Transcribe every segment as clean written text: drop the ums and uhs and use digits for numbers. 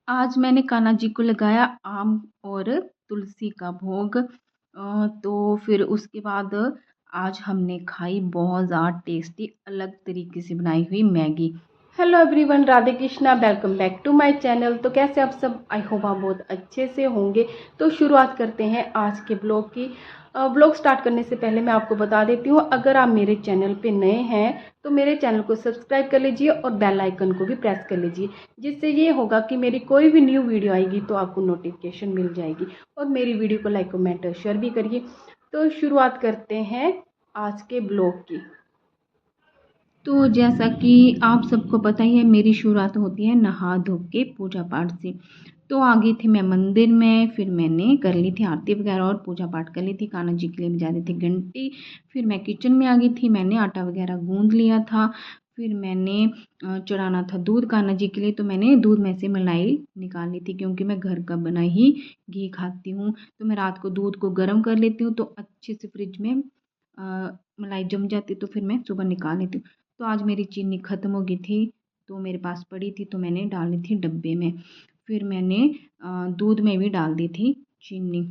आज मैंने कान्हा जी को लगाया आम और तुलसी का भोग। तो फिर उसके बाद आज हमने खाई बहुत ज़्यादा टेस्टी अलग तरीके से बनाई हुई Maggi. Hello everyone, Radhe Krishna, welcome back to my channel. तो कैसे आप सब? आई होप आप बहुत अच्छे से होंगे। तो शुरुआत करते हैं आज के ब्लॉग की। ब्लॉग स्टार्ट करने से पहले मैं आपको बता देती हूँ, अगर आप मेरे चैनल पे नए हैं तो मेरे चैनल को सब्सक्राइब कर लीजिए और बेल आइकन को भी प्रेस कर लीजिए, जिससे ये होगा कि मेरी कोई भी न्यू वीडियो आएगी तो आपको नोटिफिकेशन मिल जाएगी। और मेरी वीडियो को लाइक कमेंट और शेयर भी करिए। तो शुरुआत करते हैं आज के ब्लॉग की। तो जैसा कि आप सबको पता ही है, मेरी शुरुआत होती है नहा धो के पूजा पाठ से। तो आ गई थी मैं मंदिर में, फिर मैंने कर ली थी आरती वगैरह और पूजा पाठ कर ली थी। कान्हा जी के लिए बजा दी थी घंटी। फिर मैं किचन में आ गई थी, मैंने आटा वगैरह गूंद लिया था। फिर मैंने चढ़ाना था दूध कान्हा जी के लिए, तो मैंने दूध में से मलाई निकाल ली थी, क्योंकि मैं घर का बना ही घी खाती हूँ। तो मैं रात को दूध को गर्म कर लेती हूँ, तो अच्छे से फ्रिज में मलाई जम जाती, तो फिर मैं सुबह निकाल लेती हूँ। तो आज मेरी चीनी ख़त्म हो गई थी, तो मेरे पास पड़ी थी, तो मैंने डाली थी डब्बे में। फिर मैंने दूध में भी डाल दी थी चीनी,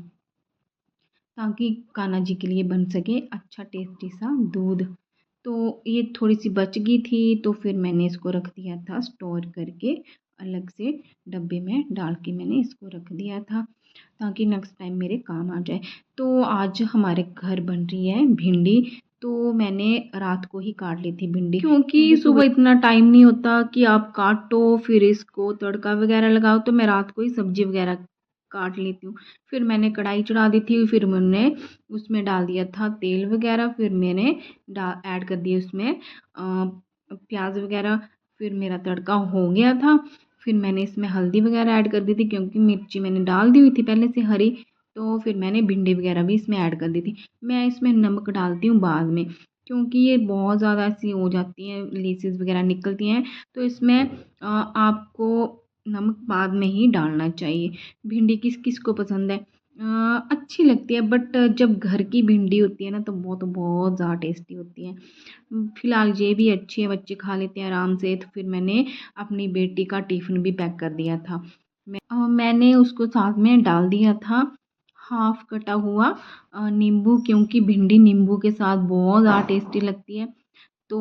ताकि कान्हा जी के लिए बन सके अच्छा टेस्टी सा दूध। तो ये थोड़ी सी बच गई थी, तो फिर मैंने इसको रख दिया था स्टोर करके, अलग से डब्बे में डाल के मैंने इसको रख दिया था, ताकि नेक्स्ट टाइम मेरे काम आ जाए। तो आज हमारे घर बन रही है भिंडी। तो मैंने रात को ही काट ली थी भिंडी, क्योंकि सुबह इतना टाइम नहीं होता कि आप काटो फिर इसको तड़का वगैरह लगाओ। तो मैं रात को ही सब्जी वगैरह काट लेती हूँ। फिर मैंने कढ़ाई चढ़ा दी थी, फिर मैंने उसमें डाल दिया था तेल वगैरह। फिर मैंने ऐड कर दिया उसमें प्याज वगैरह। फिर मेरा तड़का हो गया था। फिर मैंने इसमें हल्दी वगैरह ऐड कर दी थी, क्योंकि मिर्ची मैंने डाल दी हुई थी पहले से हरी। तो फिर मैंने भिंडी वगैरह भी इसमें ऐड कर दी थी। मैं इसमें नमक डालती हूँ बाद में, क्योंकि ये बहुत ज़्यादा ऐसी हो जाती हैं, लेसिस वगैरह निकलती हैं। तो इसमें आपको नमक बाद में ही डालना चाहिए। भिंडी किस किस को पसंद है, अच्छी लगती है, बट जब घर की भिंडी होती है ना, तो वो तो बहुत ज़्यादा टेस्टी होती है। फिलहाल ये भी अच्छी है, बच्चे खा लेते हैं आराम से। तो फिर मैंने अपनी बेटी का टिफ़िन भी पैक कर दिया था। मैंने उसको साथ में डाल दिया था हाफ कटा हुआ नींबू, क्योंकि भिंडी नींबू के साथ बहुत ज़्यादा टेस्टी लगती है। तो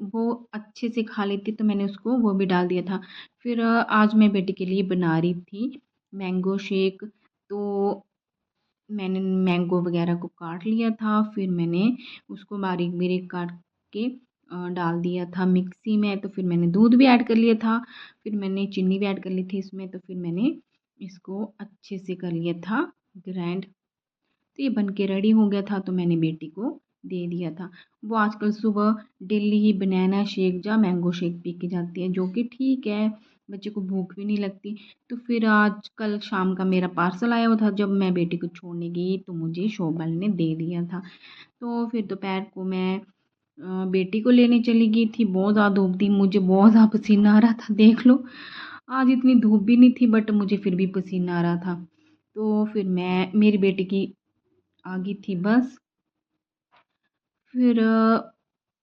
वो अच्छे से खा लेती, तो मैंने उसको वो भी डाल दिया था। फिर आज मैं बेटी के लिए बना रही थी मैंगो शेक। तो मैंने मैंगो वगैरह को काट लिया था, फिर मैंने उसको बारीक बारीक काट के डाल दिया था मिक्सी में। तो फिर मैंने दूध भी ऐड कर लिया था, फिर मैंने चीनी भी ऐड कर ली थी इसमें। तो फिर मैंने इसको अच्छे से कर लिया था ग्राइंड। तो ये बन के रेडी हो गया था, तो मैंने बेटी को दे दिया था। वो आजकल सुबह डेली ही बनाना शेक या मैंगो शेक पी के जाती है, जो कि ठीक है, बच्चे को भूख भी नहीं लगती। तो फिर आज कल शाम का मेरा पार्सल आया हुआ था, जब मैं बेटी को छोड़ने गई तो मुझे शॉप वाले ने दे दिया था। तो फिर दोपहर को मैं बेटी को लेने चली गई थी। बहुत ज़्यादा धूप थी, मुझे बहुत ज़्यादा पसीना आ रहा था, देख लो। आज इतनी धूप भी नहीं थी, बट मुझे फिर भी पसीना आ रहा था। तो फिर मैं मेरी बेटी की आ गई थी बस। फिर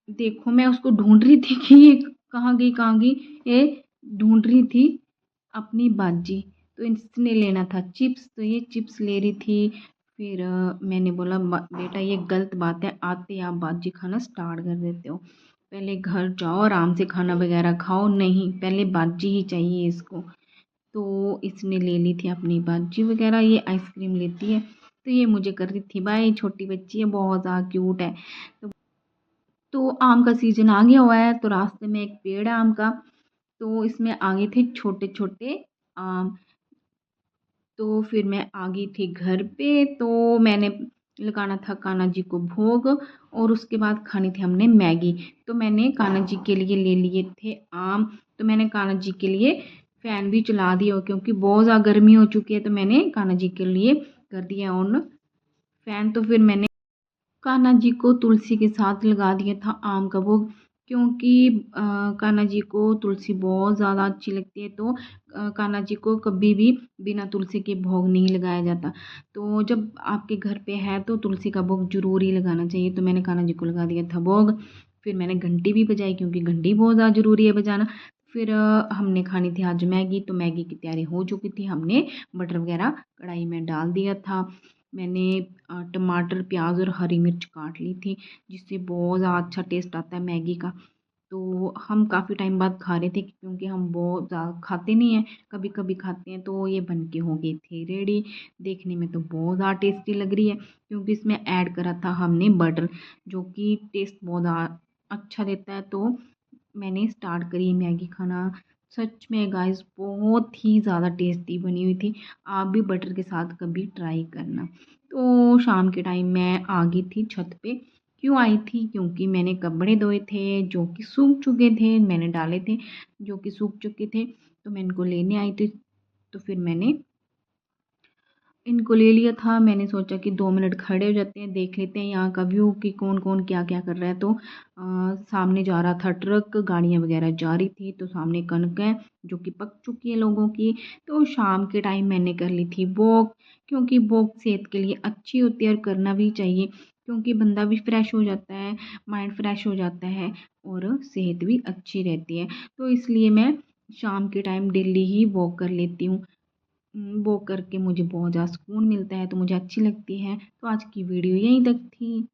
देखो, मैं उसको ढूंढ रही थी कि ये कहाँ गई। ये ढूंढ रही थी अपनी बाजी। तो इसने लेना था चिप्स, तो ये चिप्स ले रही थी। फिर मैंने बोला, बेटा ये गलत बात है, आते ही आप बाजी खाना स्टार्ट कर देते हो। पहले घर जाओ, आराम से खाना वगैरह खाओ, नहीं पहले बाजी ही चाहिए इसको। तो इसने ले ली थी अपनी बाजी वगैरह। ये आइसक्रीम लेती है, तो ये मुझे कर रही थी बाय। छोटी बच्ची है, बहुत ज़्यादा क्यूट है। तो आम का सीजन आ गया हुआ है, तो रास्ते में एक पेड़ है आम का, तो इसमें आगे थे छोटे छोटे आम। तो फिर मैं आ गई थी घर पे। तो मैंने लगाना था कान्हा जी को भोग, और उसके बाद खानी थी हमने मैगी। तो मैंने कान्हा जी के लिए ले लिए थे आम। तो मैंने कान्हा जी के लिए फ़ैन भी चला दिया, क्योंकि बहुत ज़्यादा गर्मी हो चुकी है। तो मैंने कान्हा जी के लिए कर दिया ऑन फ़ैन। तो फिर मैंने कान्हा जी को तुलसी के साथ लगा दिया था आम का भोग, क्योंकि कान्हा जी को तुलसी बहुत ज़्यादा अच्छी लगती है। तो कान्हा जी को कभी भी बिना तुलसी के भोग नहीं लगाया जाता। तो जब आपके घर पे है तो तुलसी का भोग ज़रूर ही लगाना चाहिए। तो मैंने कान्हा जी को लगा दिया था भोग। फिर मैंने घंटी भी बजाई, क्योंकि घंटी बहुत ज़्यादा ज़रूरी है बजाना। फिर हमने खानी थी आज मैगी, तो मैगी की तैयारी हो चुकी थी। हमने बटर वगैरह कढ़ाई में डाल दिया था। मैंने टमाटर, प्याज और हरी मिर्च काट ली थी, जिससे बहुत ज़्यादा अच्छा टेस्ट आता है मैगी का। तो हम काफ़ी टाइम बाद खा रहे थे, क्योंकि हम बहुत ज़्यादा खाते नहीं हैं, कभी कभी खाते हैं। तो ये बन के हो गई थी रेडी। देखने में तो बहुत ज़्यादा टेस्टी लग रही है, क्योंकि इसमें ऐड करा था हमने बटर, जो कि टेस्ट बहुत ज़्यादा अच्छा देता है। तो मैंने स्टार्ट करी मैगी खाना। सच में गाइस बहुत ही ज़्यादा टेस्टी बनी हुई थी। आप भी बटर के साथ कभी ट्राई करना। तो शाम के टाइम मैं आ गई थी छत पे। क्यों आई थी? क्योंकि मैंने कपड़े धोए थे जो कि सूख चुके थे, मैंने डाले थे जो कि सूख चुके थे, तो मैं इनको लेने आई थी। तो फिर मैंने इनको ले लिया था। मैंने सोचा कि 2 मिनट खड़े हो जाते हैं, देख लेते हैं यहाँ का व्यू कि कौन कौन क्या क्या कर रहा है। तो सामने जा रहा था ट्रक, गाड़ियाँ वगैरह जा रही थी। तो सामने कनक है जो कि पक चुकी है लोगों की। तो शाम के टाइम मैंने कर ली थी वॉक, क्योंकि वॉक सेहत के लिए अच्छी होती है और करना भी चाहिए, क्योंकि बंदा भी फ्रेश हो जाता है, माइंड फ्रेश हो जाता है और सेहत भी अच्छी रहती है। तो इसलिए मैं शाम के टाइम डेली ही वॉक कर लेती हूँ। वो करके मुझे बहुत ज़्यादा सुकून मिलता है, तो मुझे अच्छी लगती है। तो आज की वीडियो यहीं तक थी।